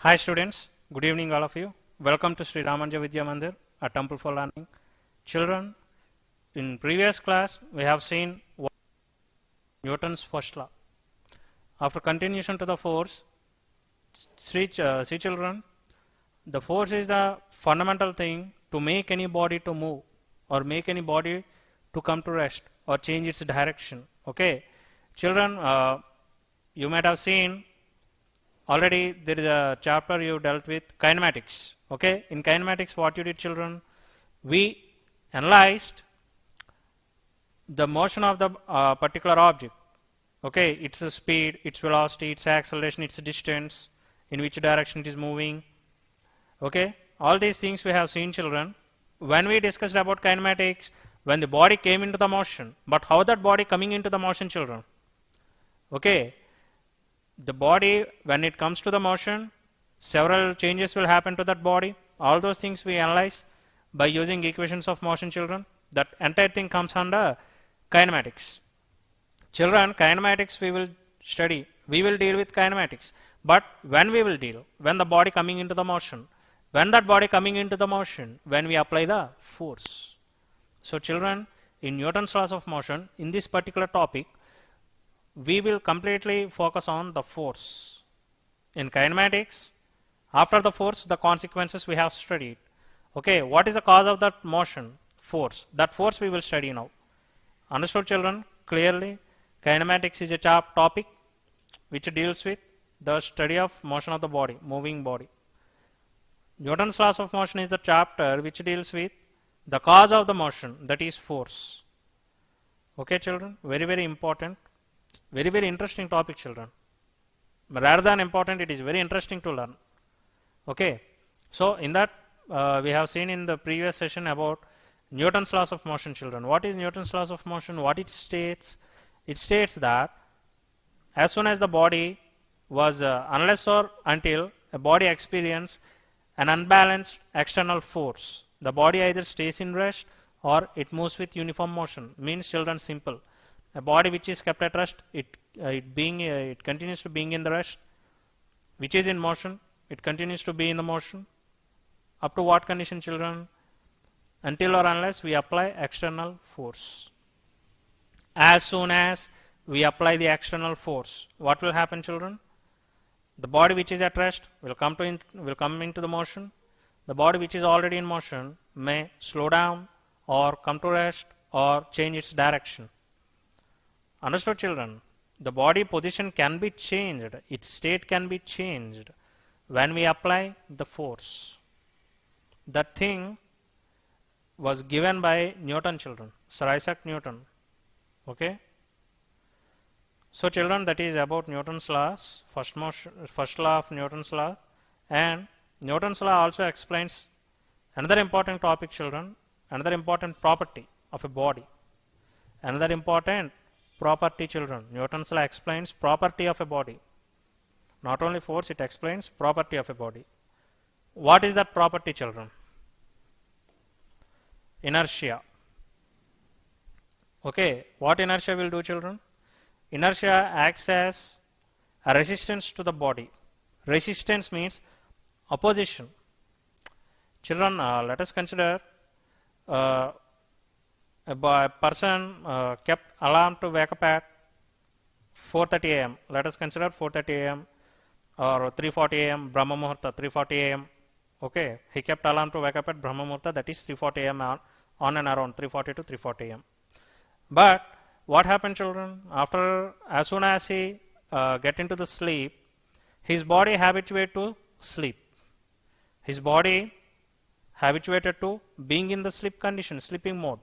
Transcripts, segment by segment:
Hi students, good evening all of you. Welcome to Sri Ramanja Vidya Mandir, a temple for learning. Children, in previous class we have seen Newton's first law. After continuation to the force, see children, the force is the fundamental thing to make any body to move or make any body to come to rest or change its direction. Okay, children, you might have seen already there is a chapter you dealt with kinematics. Okay, in kinematics what you did children, we analyzed the motion of the particular object. Okay, its speed, its velocity, its acceleration, its distance, in which direction it is moving. Okay, all these things we have seen children. When we discussed about kinematics, when the body came into the motion, but how that body coming into the motion children? Okay, the body, when it comes to the motion, several changes will happen to that body. All those things we analyze by using equations of motion children. That entire thing comes under kinematics. Children, kinematics we will study. We will deal with kinematics. But when we will deal? When the body coming into the motion. When that body coming into the motion, when we apply the force. So children, in Newton's laws of motion, in this particular topic, we will completely focus on the force. In kinematics, after the force, the consequences we have studied. Okay, what is the cause of that motion? Force. That force we will study now. Understood children? Clearly, kinematics is a topic which deals with the study of motion of the body, moving body. Newton's laws of motion is the chapter which deals with the cause of the motion, that is force. Okay children, very very important. Very, very interesting topic, children. Rather than important, it is very interesting to learn. Okay. So, in that, we have seen in the previous session about Newton's laws of motion, children. What is Newton's laws of motion? What it states? It states that as soon as the body was, unless or until a body experiences an unbalanced external force, the body either stays in rest or it moves with uniform motion. Means, children, simple. A body which is kept at rest, it continues to being in the rest. Which is in motion, it continues to be in the motion. Up to what condition, children? Until or unless we apply external force. As soon as we apply the external force, what will happen, children? The body which is at rest will come into the motion. The body which is already in motion may slow down or come to rest or change its direction. Understood children? The body position can be changed, its state can be changed when we apply the force. That thing was given by Newton, children, Sir Isaac Newton. Okay? So children, that is about Newton's laws, first law of Newton's law. And Newton's law also explains another important topic, children, another important property of a body. Another important property, children. Newton's law explains property of a body. Not only force, it explains property of a body. What is that property, children? Inertia. Okay, what inertia will do, children? Inertia acts as a resistance to the body. Resistance means opposition. Children, let us consider a person kept alarm to wake up at 4:30 a.m. Let us consider 4:30 a.m. or 3:40 a.m. Brahma Muhurta, 3:40 a.m. Okay, he kept alarm to wake up at Brahma Muhurta, that is 3:40 a.m. on and around 3:40 to 3:40 a.m. But what happened, children? After, as soon as he get into the sleep, his body habituated to sleep. His body habituated to being in the sleep condition, sleeping mode.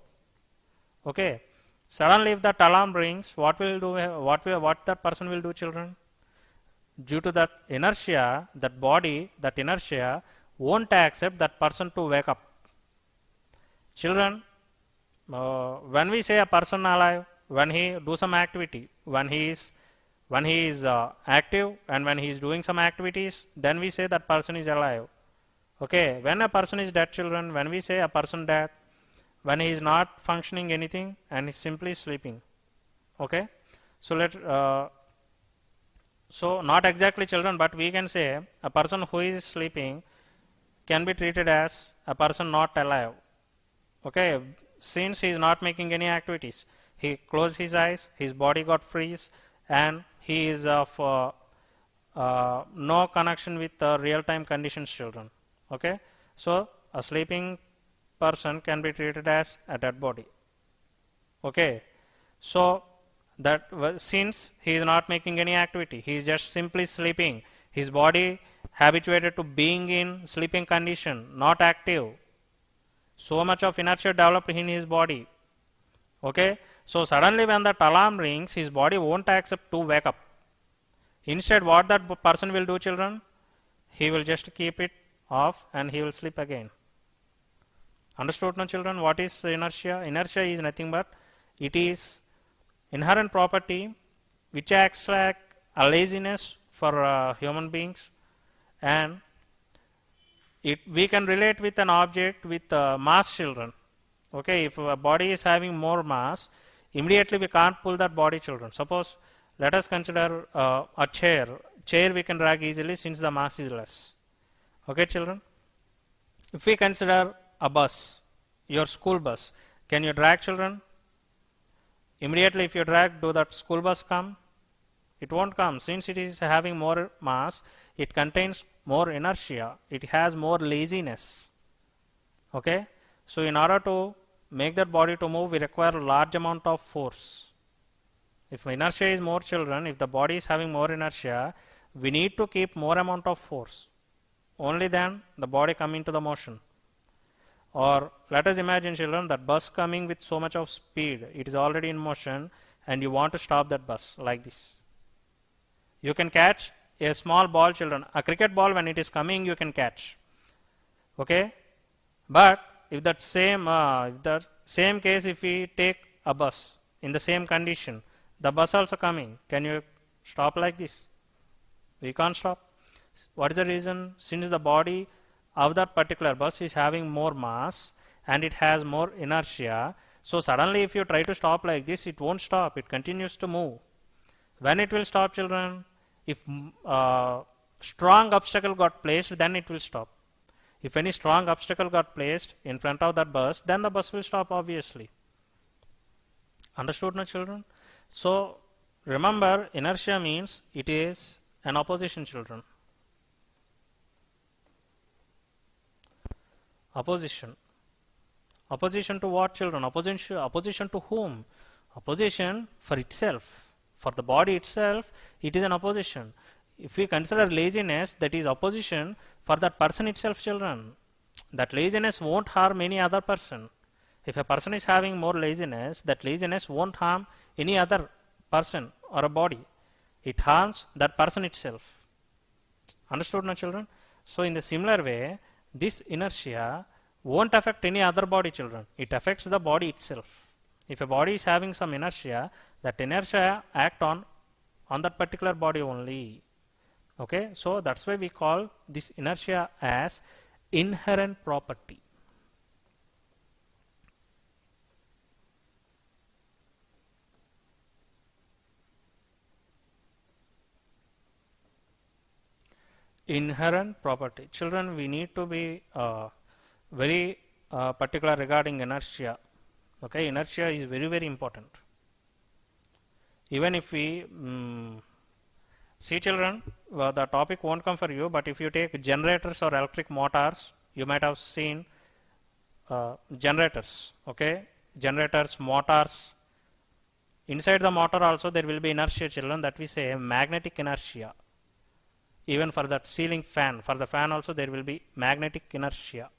Okay. Suddenly, if that alarm rings, what that person will do, children? Due to that inertia, that body, that inertia won't accept that person to wake up. Children, when we say a person alive, when he do some activity, when he is active and when he is doing some activities, then we say that person is alive. Okay. When a person is dead, children, when we say a person dead, when he is not functioning anything and is simply sleeping. Okay. So So not exactly children, but we can say a person who is sleeping can be treated as a person not alive. Okay, since he is not making any activities, he closed his eyes, his body got freeze, and he is of no connection with real-time conditions children. Okay, so a sleeping person can be treated as a dead body. Okay, so that since he is not making any activity, he is just simply sleeping, his body habituated to being in sleeping condition, not active. So much of inertia developed in his body. Okay, so suddenly when that alarm rings, his body won't accept to wake up. Instead, what that person will do, children? He will just keep it off and he will sleep again. Understood now, children? What is inertia? Inertia is nothing but it is inherent property which acts like a laziness for human beings, and we can relate with an object with mass, children. Okay, if a body is having more mass, immediately we can't pull that body, children. Suppose let us consider a chair. Chair we can drag easily since the mass is less. Okay, children. If we consider a bus, your school bus, can you drag, children? Immediately if you drag, do that school bus come? It won't come. Since it is having more mass, it contains more inertia. It has more laziness. Okay? So in order to make that body to move, we require a large amount of force. If inertia is more, children, if the body is having more inertia, we need to keep more amount of force. Only then the body come into the motion. Or let us imagine, children, that bus coming with so much of speed, it is already in motion, and you want to stop that bus like this. You can catch a small ball, children. A cricket ball, when it is coming, you can catch. Okay? But if that same case, if we take a bus in the same condition, the bus also coming, can you stop like this? We can't stop. What is the reason? Since the body of that particular bus is having more mass and it has more inertia, so suddenly if you try to stop like this, it won't stop. It continues to move. When it will stop, children? If strong obstacle got placed, then it will stop. If any strong obstacle got placed in front of that bus, then the bus will stop, obviously. Understood now, children? So remember, inertia means it is an opposition, children. Opposition. Opposition to what, children? Opposition to whom? Opposition for itself. For the body itself, it is an opposition. If we consider laziness, that is opposition for that person itself, children. That laziness won't harm any other person. If a person is having more laziness, that laziness won't harm any other person or a body. It harms that person itself. Understood now, children? So in the similar way, this inertia won't affect any other body, children. It affects the body itself. If a body is having some inertia, that inertia act on that particular body only. Okay, so that's why we call this inertia as inherent property. Inherent property. Children, we need to be very particular regarding inertia. Okay, inertia is very, very important. Even if we see, children, the topic won't come for you, but if you take generators or electric motors, you might have seen generators. Okay, generators, motors. Inside the motor also there will be inertia, children, that we say magnetic inertia. Even for that ceiling fan, for the fan also there will be magnetic inertia.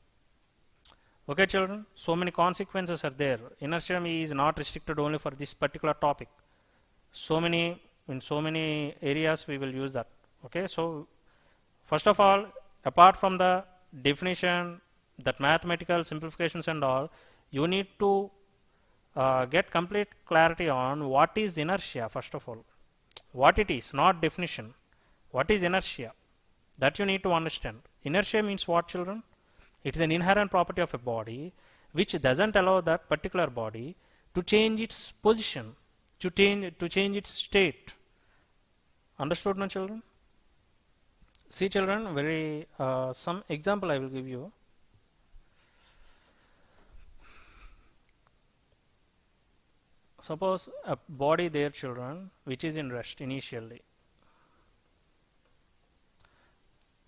Okay, children, so many consequences are there. Inertia is not restricted only for this particular topic. In so many areas we will use that. Okay, so first of all, apart from the definition, that mathematical simplifications and all, you need to get complete clarity on what is inertia. First of all, what it is, not definition. What is inertia? That you need to understand. Inertia means what, children? It is an inherent property of a body which doesn't allow that particular body to change its position, to change its state. Understood now, children? See, children, very some example I will give you. Suppose a body there, children, which is in rest initially.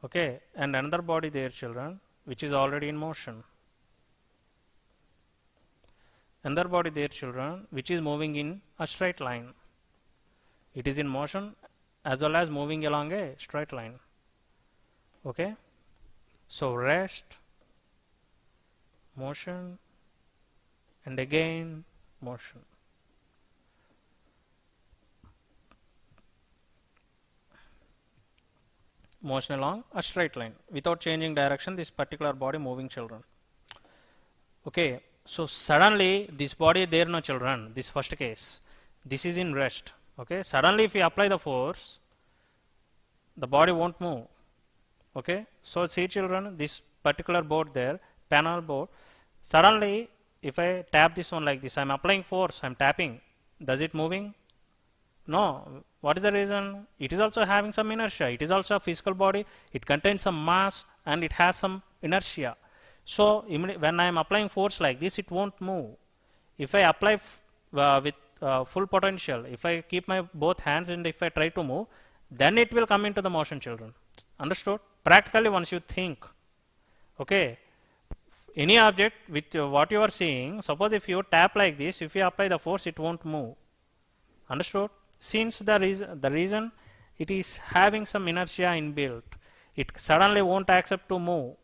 Okay, and another body there, children, which is already in motion. Another body there, children, which is moving in a straight line. It is in motion as well as moving along a straight line. Okay, so rest, motion, and again motion. Motion along a straight line without changing direction, this particular body moving, children. Okay, so suddenly this body there, no, children, this first case, this is in rest. Okay, suddenly if we apply the force, the body won't move. Okay, so see, children, this particular board there, panel board, suddenly if I tap this one like this, I'm applying force, I'm tapping, does it moving? No. What is the reason? It is also having some inertia. It is also a physical body. It contains some mass and it has some inertia. So when I am applying force like this, it won't move. If I apply with full potential, if I keep my both hands and if I try to move, then it will come into the motion, children. Understood? Practically, once you think, okay, any object with what you are seeing, suppose if you tap like this, if you apply the force, it won't move. Understood? Since the reason it is having some inertia inbuilt, it suddenly won't accept to move.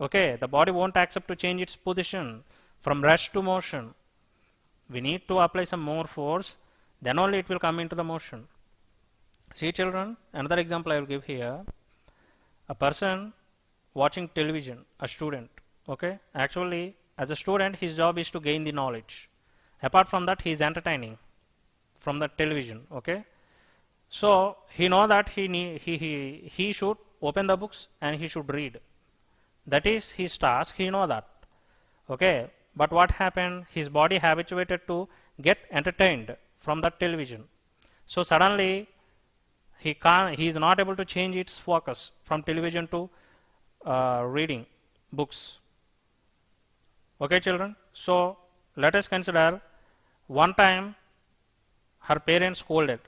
Okay, the body won't accept to change its position from rest to motion. We need to apply some more force, then only it will come into the motion. See, children, another example I will give here. A person watching television, a student. Okay, actually, as a student, his job is to gain the knowledge. Apart from that, he is entertaining from the television. Okay, so he know that he should open the books and he should read. That is his task. He know that. Okay, but what happened? His body habituated to get entertained from that television. So suddenly he is not able to change its focus from television to reading books. Okay, children. So let us consider one time her parents scolded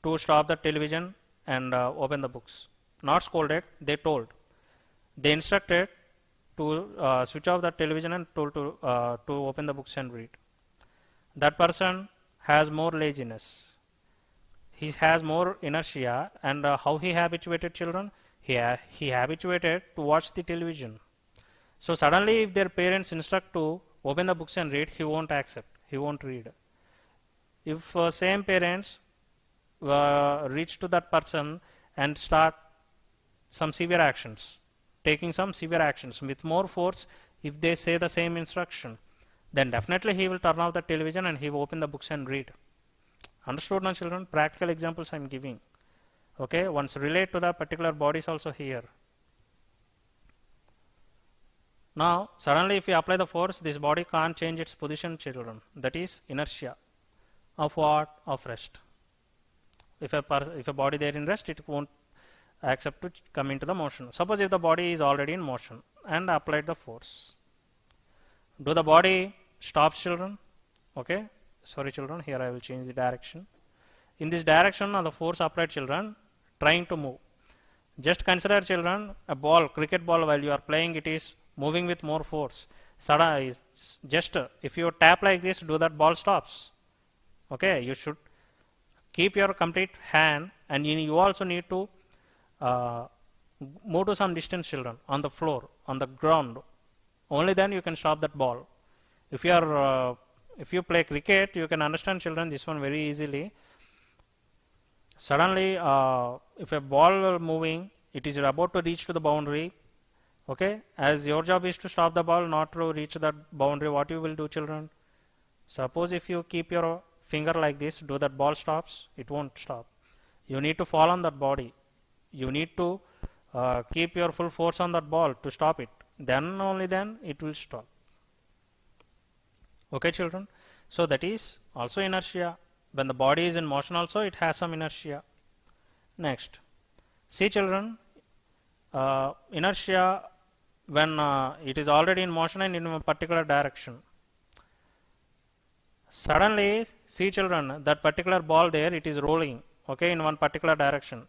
to stop the television and open the books. Not scolded, they told. They instructed to switch off the television and told to open the books and read. That person has more laziness. He has more inertia, and how he habituated, children? He habituated to watch the television. So suddenly if their parents instruct to open the books and read, he won't accept. He won't read. If same parents reach to that person and start some severe actions, taking some severe actions with more force, if they say the same instruction, then definitely he will turn off the television and he will open the books and read. Understood now, children? Practical examples I am giving. Okay, once relate to the particular bodies also here. Now, suddenly if we apply the force, this body can't change its position, children. That is inertia. Of what? Of rest. If a body there in rest, it won't accept to come into the motion. Suppose if the body is already in motion and applied the force. Do the body stop, children? Okay. Sorry, children. Here I will change the direction. In this direction of the force applied, children, trying to move. Just consider, children, a ball, cricket ball, while you are playing, it is moving with more force. Suddenly, just if you tap like this, do that ball stops. Okay, you should keep your complete hand, and you also need to move to some distance, children, on the floor, on the ground. Only then you can stop that ball. If you play cricket, you can understand, children, this one very easily. Suddenly, if a ball moving, it is about to reach to the boundary. Okay, as your job is to stop the ball, not to reach that boundary, what you will do, children? Suppose if you keep your finger like this, do that ball stops? It won't stop. You need to fall on that body. You need to keep your full force on that ball to stop it. Then only then it will stop. Okay, children. So that is also inertia. When the body is in motion also, it has some inertia. Next, see children, inertia when it is already in motion and in a particular direction. Suddenly, see children, that particular ball there, it is rolling, okay, in one particular direction.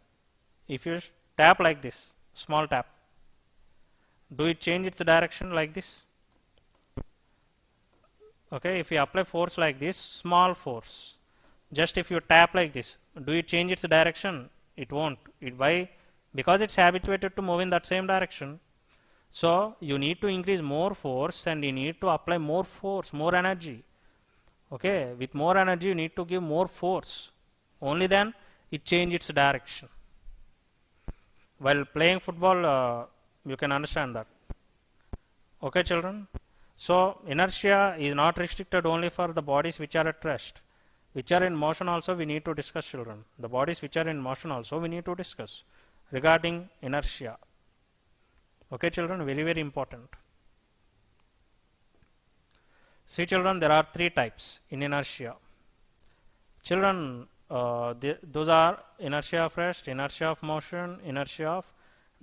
If you tap like this, small tap, do it change its direction like this? Okay, if you apply force like this, small force, just if you tap like this, do it change its direction? It won't. Why? Because it's habituated to move in that same direction. So you need to increase more force and you need to apply more force, more energy. Okay, with more energy you need to give more force. Only then it changes its direction. While playing football, you can understand that. Okay, children? So inertia is not restricted only for the bodies which are at rest. Which are in motion also we need to discuss, children. The bodies which are in motion also we need to discuss regarding inertia. Okay, children, very, very important. See, children, there are three types in inertia. Children, those are inertia of rest, inertia of motion, inertia of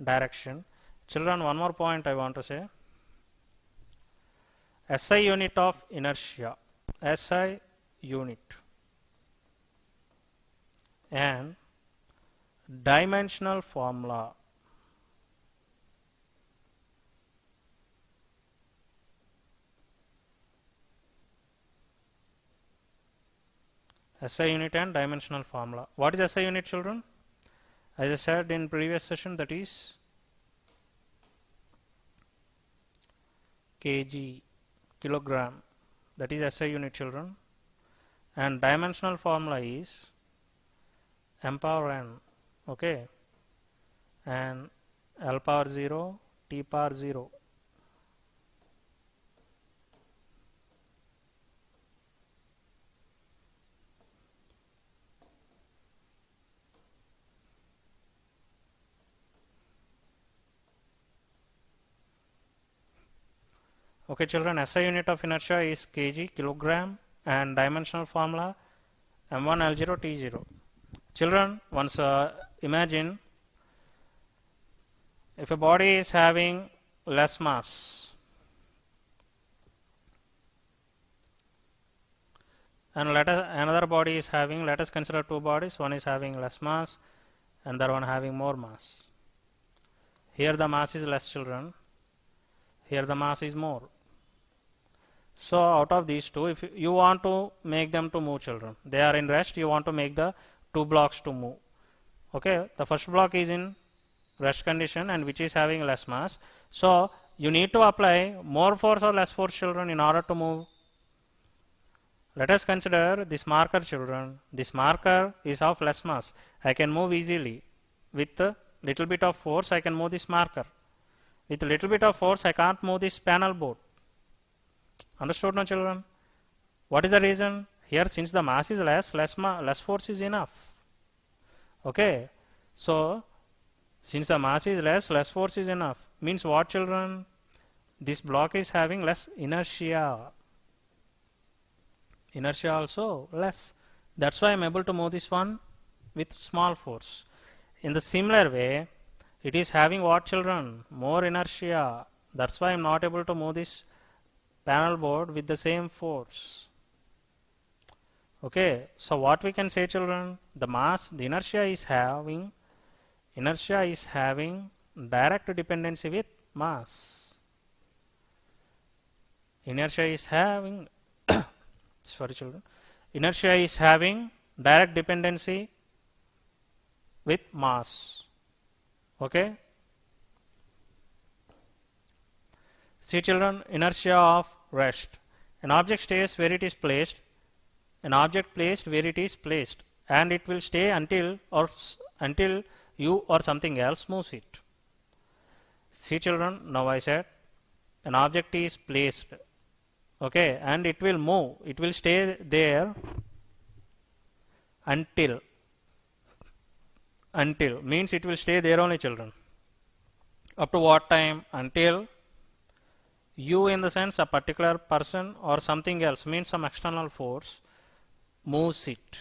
direction. Children, one more point I want to say. SI unit of inertia, SI unit, and dimensional formula. SI unit and dimensional formula. What is SI unit, children? As I said in previous session, that is kg, kilogram. That is SI unit, children. And dimensional formula is m power n. Okay. And L power 0, T power 0. Okay, children, SI unit of inertia is kg, kilogram, and dimensional formula m1 L0 T0. Children, once imagine if a body is having less mass and another body is having, let us consider two bodies, one is having less mass and the other one having more mass. Here the mass is less, children. Here the mass is more. So out of these two, if you want to make them to move, children, they are in rest, you want to make the two blocks to move. Okay, the first block is in rest condition and which is having less mass. So you need to apply more force or less force, children, in order to move. Let us consider this marker, children. This marker is of less mass. I can move easily. With a little bit of force, I can move this marker. With a little bit of force, I can't move this panel board. Understood now, children? What is the reason? Here, since the mass is less force is enough. Okay. So, since the mass is less force is enough. Means what, children? This block is having less inertia. Inertia also less. That's why I'm able to move this one with small force. In the similar way, it is having what, children? More inertia. That's why I'm not able to move this panel board with the same force. Okay, so what we can say, children? The mass, the inertia is having direct dependency with mass. Inertia is having sorry, children. Inertia is having direct dependency with mass. Okay. See, children, inertia of rest. An object stays where it is placed. An object placed where it is placed, and it will stay until you or something else moves it. See, children, now I said an object is placed, okay, and it will move. It will stay there until means it will stay there only, children. Up to what time? Until you, in the sense a particular person or something else, means some external force, moves it.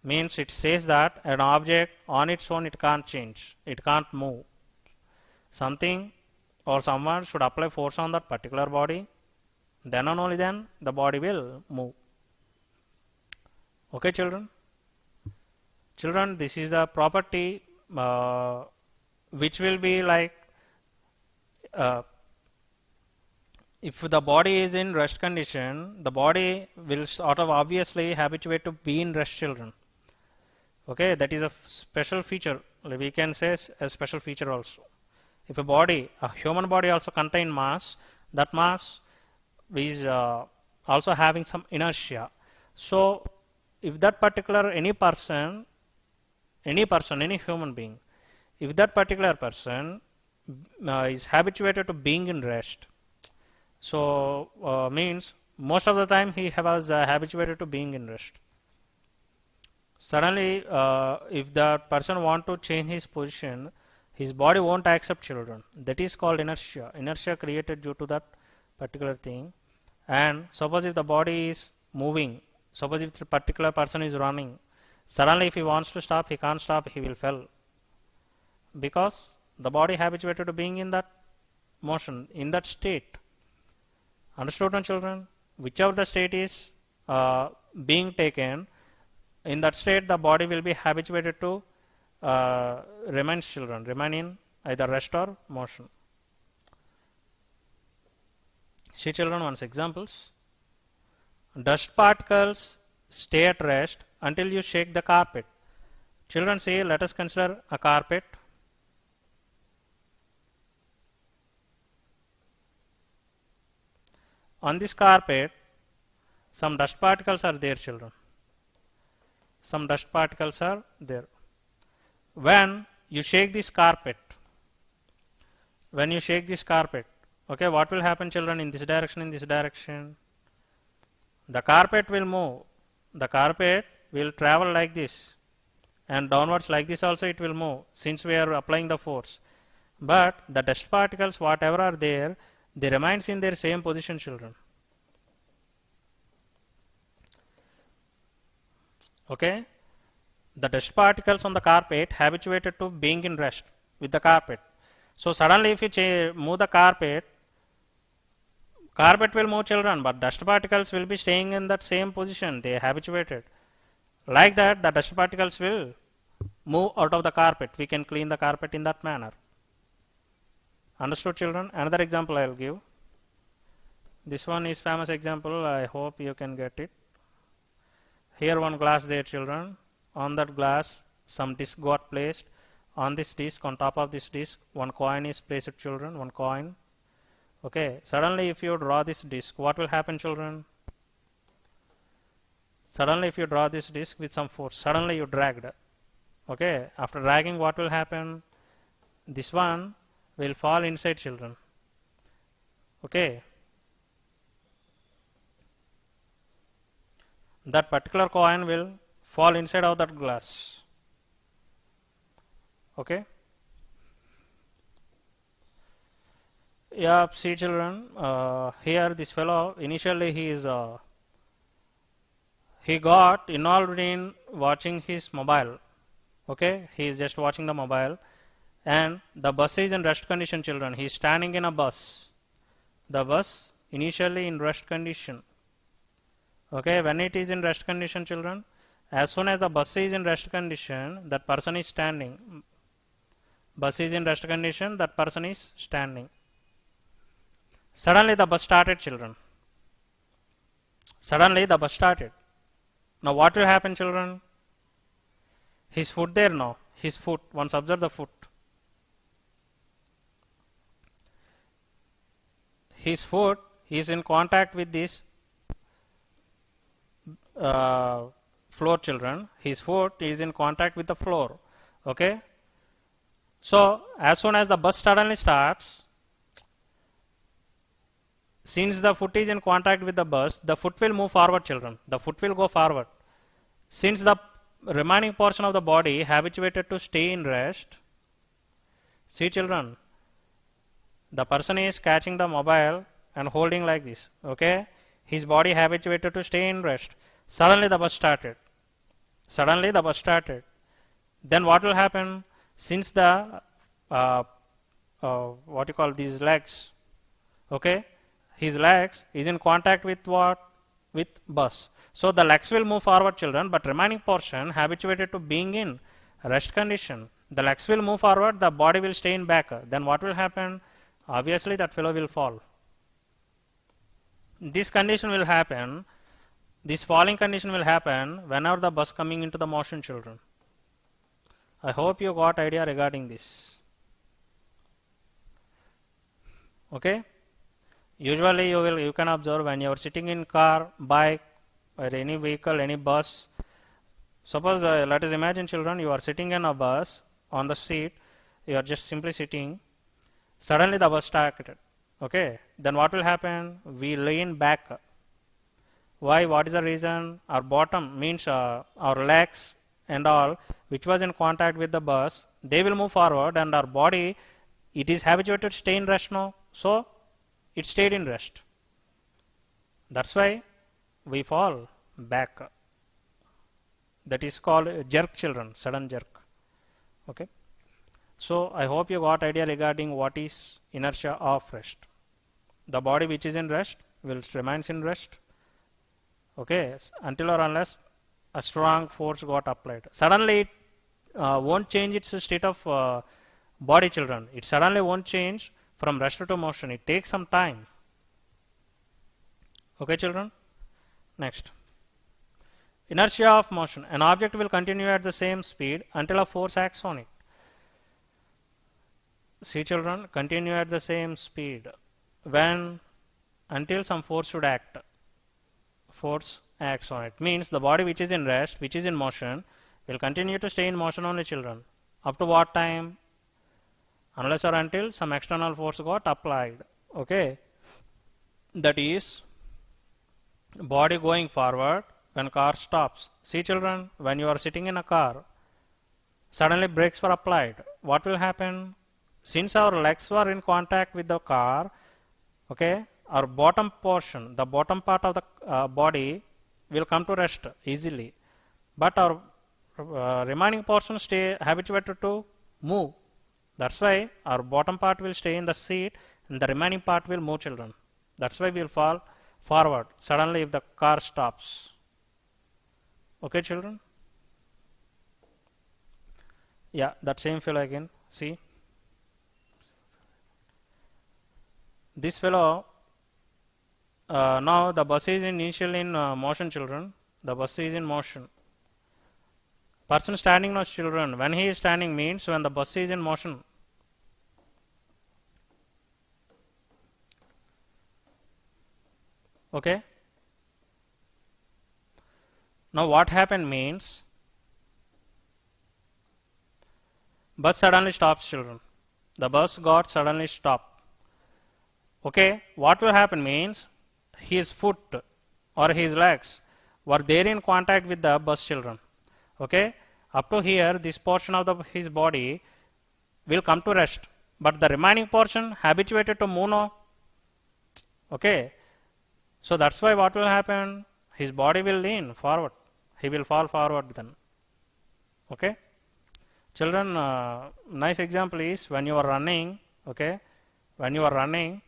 Means it says that an object on its own it can't change, it can't move. Something or someone should apply force on that particular body, then and only then the body will move. Okay, children? Children, this is the property which will be like if the body is in rest condition, the body will sort of obviously habituate to be in rest, children. Okay, that is a special feature. We can say a special feature also. If a human body also contain mass, that mass is also having some inertia. So, if that particular any human being, if that particular person is habituated to being in rest, so means most of the time he was habituated to being in rest. Suddenly, if the person want to change his position, his body won't accept, children. That is called inertia. Inertia created due to that particular thing. And suppose if the body is moving, suppose if the particular person is running, suddenly if he wants to stop, he can't stop, he will fall. Because the body habituated to being in that motion, in that state. Understood, children? Whichever the state is being taken, in that state the body will be habituated to remain in either rest or motion. See, children, once examples. Dust particles stay at rest until you shake the carpet. Children, see, let us consider a carpet. On this carpet, some dust particles are there, children. Some dust particles are there. When you shake this carpet, okay, what will happen, children, in this direction, in this direction? The carpet will move. The carpet will travel like this, and downwards like this also it will move, since we are applying the force. But the dust particles, whatever are there, they remains in their same position, children. Okay? The dust particles on the carpet habituated to being in rest with the carpet. So suddenly if you move the carpet will move, children, but dust particles will be staying in that same position. They are habituated. Like that, the dust particles will move out of the carpet. We can clean the carpet in that manner. Understood, children? Another example I will give. This one is famous example. I hope you can get it. Here one glass there, children. On that glass, some disc got placed. On this disc, on top of this disc, one coin is placed, children. One coin. Okay. Suddenly, if you draw this disc, what will happen, children? Suddenly, if you draw this disc with some force, suddenly you dragged. Okay. After dragging, what will happen? This one will fall inside, children. Okay. That particular coin will fall inside of that glass. Okay. Yeah, see, children, here this fellow, initially he got involved in watching his mobile. Okay, he is just watching the mobile, and the bus is in rest condition, children. He is standing in a bus. The bus initially in rest condition. Okay, when it is in rest condition, children, as soon as the bus is in rest condition, that person is standing. Bus is in rest condition, that person is standing. Suddenly the bus started, children. Suddenly the bus started. Now what will happen, children? His foot there now. His foot. Once observe the foot. His foot is in contact with this floor, children. His foot is in contact with the floor. Okay. So as soon as the bus suddenly starts, since the foot is in contact with the bus, the foot will move forward, children. The foot will go forward. Since the remaining portion of the body habituated to stay in rest, see, children, the person is catching the mobile and holding like this. Okay, his body habituated to stay in rest. Suddenly the bus started. Suddenly the bus started. Then what will happen? Since the what you call these legs, okay, his legs is in contact with what? With bus. So the legs will move forward, children, but remaining portion habituated to being in rest condition. The legs will move forward, the body will stay in back. Then what will happen? Obviously that fellow will fall. This condition will happen, this falling condition will happen whenever the bus coming into the motion, children. I hope you got idea regarding this. Okay? Usually you can observe when you are sitting in car, bike, or any vehicle, any bus. Suppose let us imagine, children, you are sitting in a bus on the seat, you are just simply sitting. Suddenly the bus started. Okay, then what will happen? We lean back. Why? What is the reason? Our bottom means our legs and all, which was in contact with the bus, they will move forward, and our body, it is habituated to stay in rest now. So it stayed in rest. That's why we fall back. That is called jerk, children, sudden jerk. Okay. So I hope you got idea regarding what is inertia of rest. The body which is in rest will remains in rest. Okay, until or unless a strong force got applied. Suddenly it won't change its state of body, children. It suddenly won't change from rest to motion. It takes some time. Okay, children. Next. Inertia of motion. An object will continue at the same speed until a force acts on it. See, children, continue at the same speed when until some force should act. Force acts on it. Means the body which is in rest, which is in motion, will continue to stay in motion only, children. Up to what time? Unless or until some external force got applied. Okay. That is body going forward when car stops. See, children, when you are sitting in a car, suddenly brakes were applied. What will happen? Since our legs were in contact with the car, okay, our bottom portion, the bottom part of the body will come to rest easily. But our remaining portion stay habituated to move. That's why our bottom part will stay in the seat and the remaining part will move, children. That's why we will fall forward suddenly if the car stops. Okay, children? Yeah, that same fellow again. See? This fellow, now the bus is initially in motion, children. The bus is in motion. Person standing now, children. When he is standing means when the bus is in motion. Okay. Now what happened means bus suddenly stops, children. The bus got suddenly stopped. Okay, what will happen means his foot or his legs were there in contact with the bus, children. Okay, up to here this portion of his body will come to rest, but the remaining portion habituated to move now. Okay, so that's why what will happen? His body will lean forward. He will fall forward then. Okay, children, nice example is when you are running. Okay, when you are running,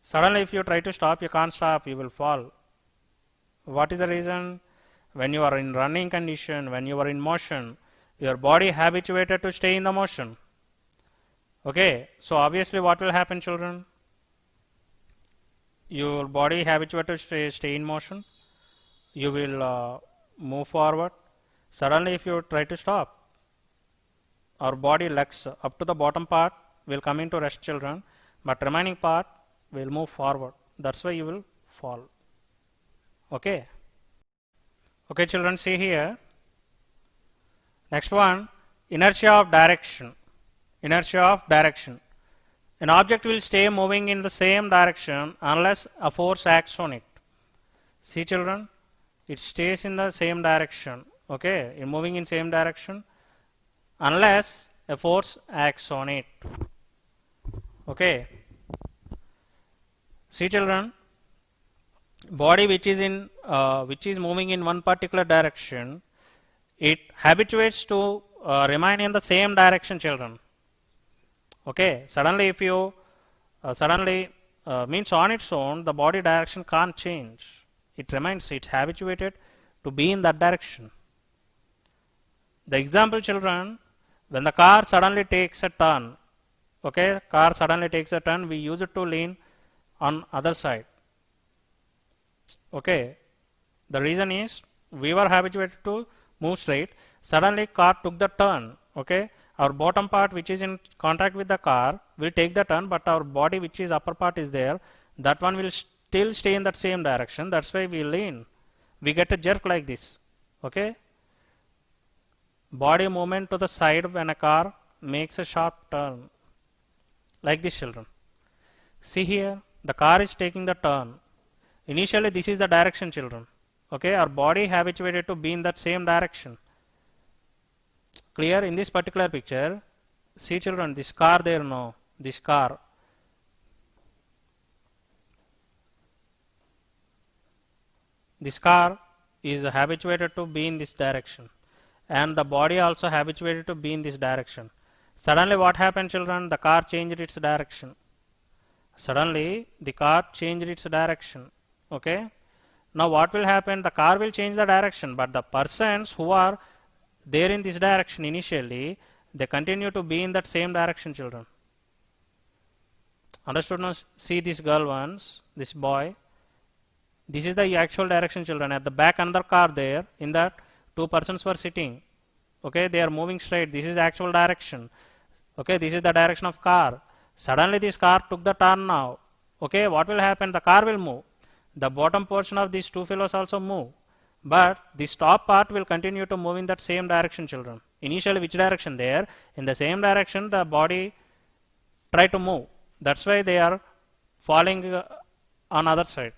suddenly if you try to stop, you can't stop, you will fall. What is the reason? When you are in running condition, when you are in motion, your body habituated to stay in the motion. Okay, so obviously what will happen, children? Your body habituated to stay in motion. You will move forward. Suddenly if you try to stop, our body legs up to the bottom part will come into rest, children, but remaining part will move forward. That's why you will fall. Okay. Okay, children, see here. Next one, inertia of direction. Inertia of direction. An object will stay moving in the same direction unless a force acts on it. See, children, it stays in the same direction. Okay, moving in same direction unless a force acts on it. Okay. See, children, body which is in which is moving in one particular direction, it habituates to remain in the same direction, children. Okay, suddenly if you suddenly means on its own, the body direction can't change. It remains, it's habituated to be in that direction. The example, children, when the car suddenly takes a turn, okay, car suddenly takes a turn, we use it to lean on other side. Okay, the reason is we were habituated to move straight. Suddenly car took the turn. Okay, our bottom part which is in contact with the car will take the turn, but our body which is upper part is there, that one will still stay in that same direction. That's why we lean. We get a jerk like this. Okay, body movement to the side when a car makes a sharp turn, like this, children. See here, the car is taking the turn. Initially this is the direction, children. Okay, our body habituated to be in that same direction. Clear? In this particular picture, see, children, this car there, no, this car. This car is habituated to be in this direction, and the body also habituated to be in this direction. Suddenly what happened, children? The car changed its direction. Suddenly the car changed its direction. Okay, now what will happen? The car will change the direction, but the persons who are there in this direction initially, they continue to be in that same direction, children. Understood now? See this girl once, this boy. This is the actual direction, children. At the back another car there, in that two persons were sitting. Okay, they are moving straight. This is the actual direction. Okay, this is the direction of car. Suddenly this car took the turn now. Okay, what will happen? The car will move. The bottom portion of these two fellows also move. But this top part will continue to move in that same direction, children. Initially which direction? There. In the same direction the body try to move. That's why they are falling on other side.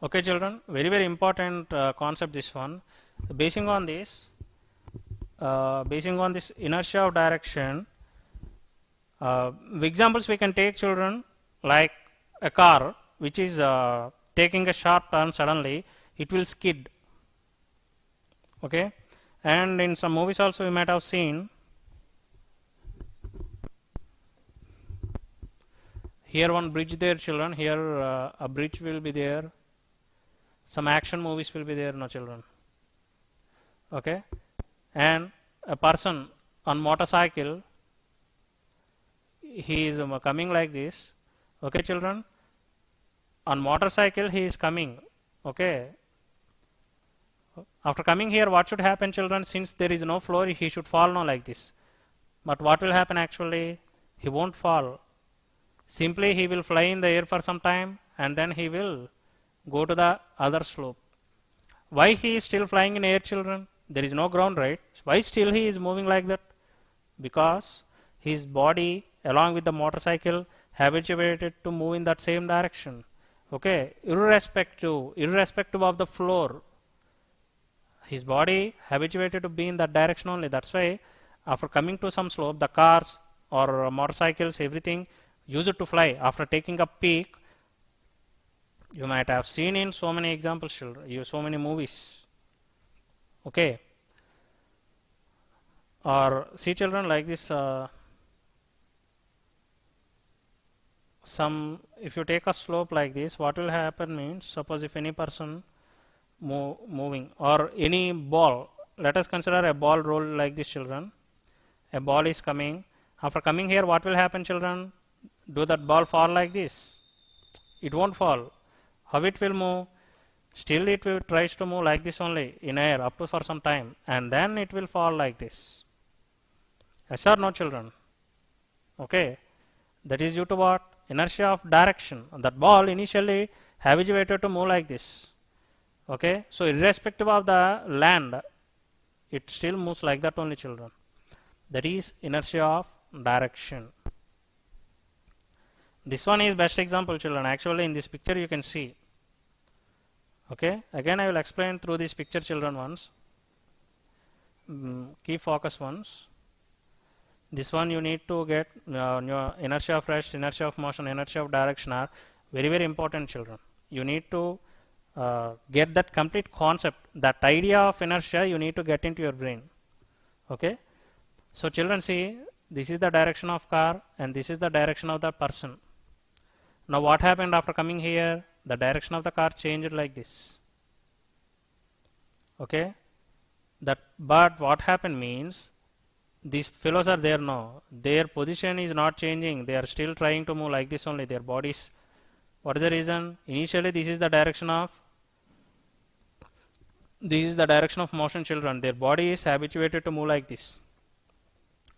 Okay, children, very very important concept this one. Basing on this inertia of direction, examples we can take, children, like a car which is taking a sharp turn, suddenly it will skid. Okay, and in some movies also we might have seen, here one bridge there, children, here a bridge will be there, some action movies will be there, no, children. Okay, and a person on motorcycle, he is coming like this. Okay, children, on motorcycle he is coming. Okay, after coming here, what should happen, children? Since there is no floor, he should fall now like this. But what will happen actually? He won't fall. Simply he will fly in the air for some time and then he will go to the other slope. Why he is still flying in air, children? There is no ground, right? Why still he is moving like that? Because his body along with the motorcycle habituated to move in that same direction. Okay, irrespective of the floor, his body habituated to be in that direction only. That's why after coming to some slope, the cars or motorcycles, everything used to fly. After taking a peak, you might have seen in so many examples, children, so many movies. Okay, or see, children, like this, if you take a slope like this, what will happen means, suppose if any person moving, or any ball, let us consider a ball roll like this, children. A ball is coming. After coming here, what will happen, children? Do that ball fall like this? It won't fall. How it will move? Still it will tries to move like this only in air up to for some time, and then it will fall like this. Yes or no, children? Okay, that is due to what? Inertia of direction. That ball initially habituated to move like this. Okay, so irrespective of the land, it still moves like that only, children. That is inertia of direction. This one is best example, children. Actually in this picture you can see. Okay, again I will explain through this picture, children, once. Key focus once. This one you need to get inertia of rest, inertia of motion, inertia of direction are Very, very important, children. You need to get that complete concept, that idea of inertia you need to get into your brain. Okay. So children, see, this is the direction of car and this is the direction of the person. Now what happened after coming here? The direction of the car changed like this. Okay. But what happened means these fellows are there now. Their position is not changing. They are still trying to move like this only. Their bodies. What is the reason? Initially this is the direction of motion, children. Their body is habituated to move like this.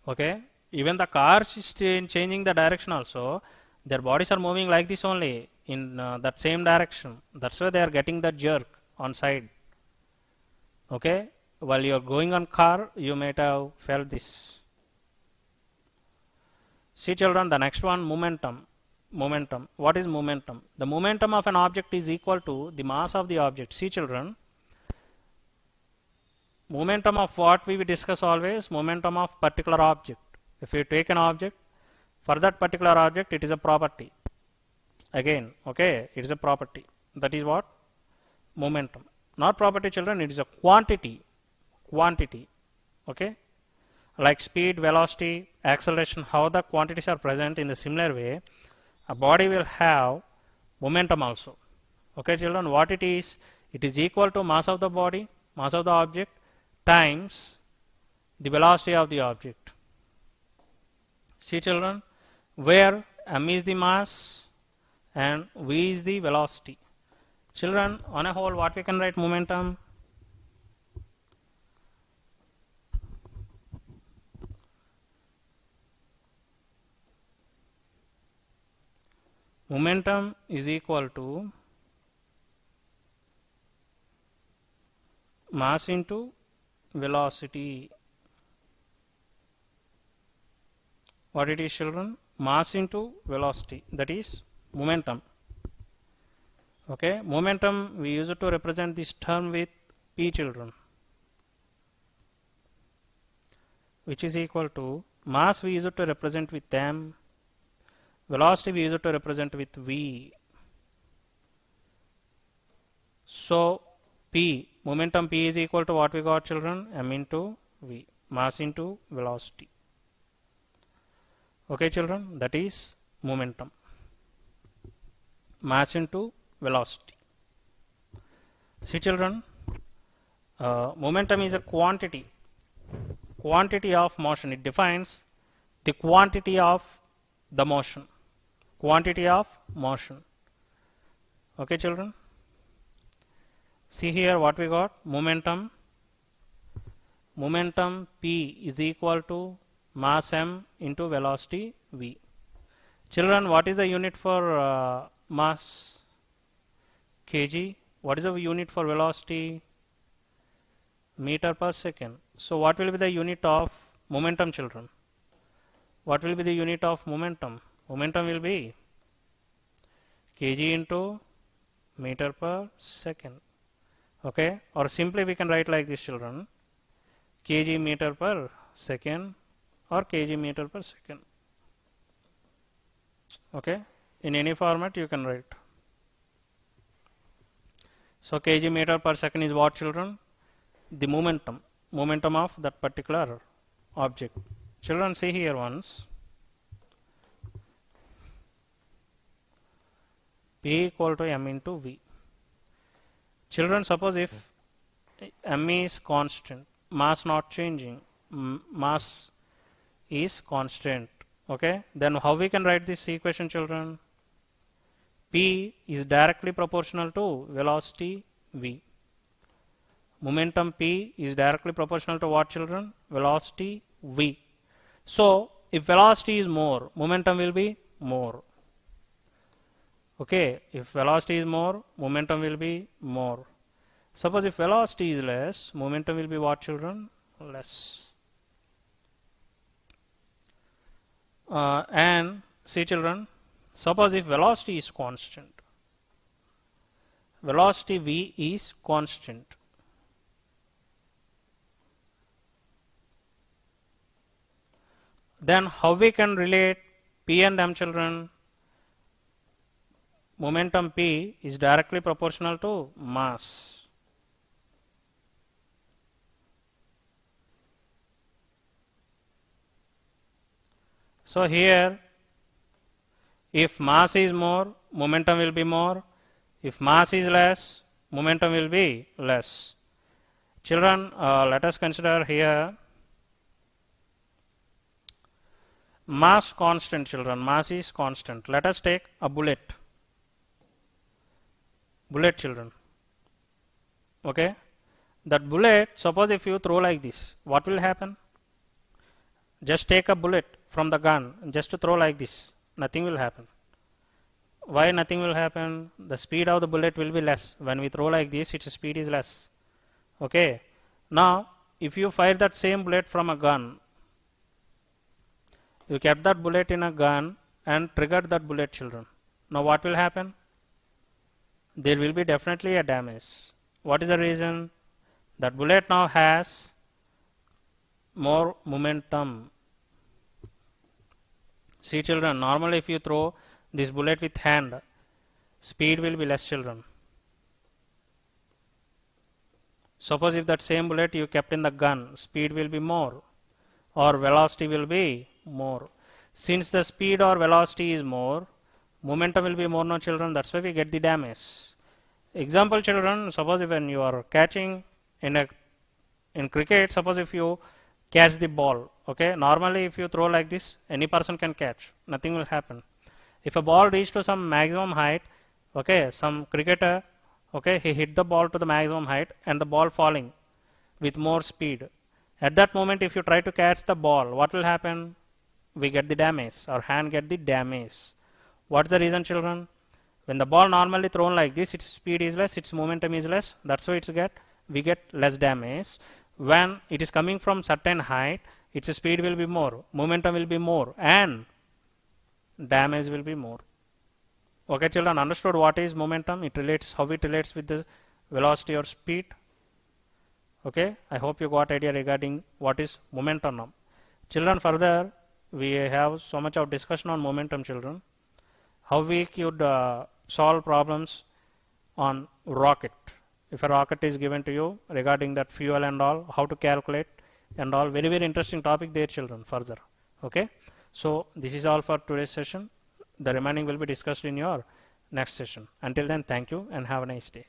Okay. Even the cars is changing the direction also. Their bodies are moving like this only in that same direction. That's why they are getting that jerk on side. Okay. While you are going on car, you might have felt this. See, children, the next one, momentum. Momentum. What is momentum? The momentum of an object is equal to the mass of the object. See, children, momentum of what we will discuss always, momentum of particular object. If you take an object, for that particular object, it is a property. Again, okay, it is a property. That is what? Momentum. Not property, children, it is a quantity. Quantity. Okay. Like speed, velocity, acceleration, how the quantities are present, in the similar way, a body will have momentum also. Okay, children, what it is equal to mass of the body, mass of the object, times the velocity of the object. See, children, where m is the mass and v is the velocity. Children, on a whole, what we can write momentum? Momentum is equal to mass into velocity. What it is, children? Mass into velocity. That is momentum. Okay. Momentum, we use it to represent this term with P, children, which is equal to mass, we use it to represent with m. Velocity we use it to represent with v. So P, momentum P is equal to what we got, children? M into v, mass into velocity. Okay, children, that is momentum. Mass into velocity. See, children, momentum is a quantity of motion. It defines the quantity of the motion. Quantity of motion. Okay, children. See here what we got. Momentum. Momentum P is equal to mass m into velocity v. Children, what is the unit for mass? Kg. What is the unit for velocity? Meter per second. So what will be the unit of momentum, children? What will be the unit of momentum? Momentum will be kg into meter per second. Okay, or simply we can write like this, children, kg meter per second or kg meter per second. Okay, in any format you can write. So kg meter per second is what, children? The momentum of that particular object. Children, see here once. P equal to m into v. Children, suppose if m is constant, mass not changing, mass is constant, okay, then how we can write this equation, children? P is directly proportional to velocity v. Momentum P is directly proportional to what, children? Velocity v. So if velocity is more, momentum will be more. Okay, if velocity is more, momentum will be more. Suppose if velocity is less, momentum will be what, children? Less. And see, children, suppose if velocity is constant, velocity v is constant. Then how we can relate P and m, children? momentum P is directly proportional to mass. So here, if mass is more, momentum will be more. If mass is less, momentum will be less. Children, let us consider here mass constant. Children, mass is constant. Let us take a bullet. Bullet, children. Okay, that bullet, suppose if you throw like this, what will happen? Just take a bullet from the gun, just to throw like this, nothing will happen. Why nothing will happen? The speed of the bullet will be less. When we throw like this, its speed is less. Okay, now if you fire that same bullet from a gun, you kept that bullet in a gun and triggered that bullet, children. Now what will happen? There will be definitely a damage. What is the reason? That bullet now has more momentum. See, children, normally if you throw this bullet with hand, speed will be less, children. Suppose if that same bullet you kept in the gun, speed will be more or velocity will be more. Since the speed or velocity is more, momentum will be more, no, children. That's why we get the damage. Example, children, suppose when you are catching in cricket, suppose if you catch the ball, okay, normally if you throw like this, any person can catch, nothing will happen. If a ball reaches to some maximum height, okay, some cricketer, okay, he hit the ball to the maximum height and the ball falling with more speed. At that moment, if you try to catch the ball, what will happen? We get the damage, our hand get the damage. What's the reason, children? When the ball normally thrown like this, its speed is less, its momentum is less, that's why we get less damage. When it is coming from certain height, its speed will be more, momentum will be more, and damage will be more. Okay, children, understood what is momentum? It relates, how it relates with the velocity or speed. Okay, I hope you got idea regarding what is momentum now. Children, further we have so much of discussion on momentum, children. How we could solve problems on rocket. If a rocket is given to you regarding that fuel and all, how to calculate and all, very, very interesting topic there, children, further. Okay, so this is all for today's session. The remaining will be discussed in your next session. Until then, thank you and have a nice day.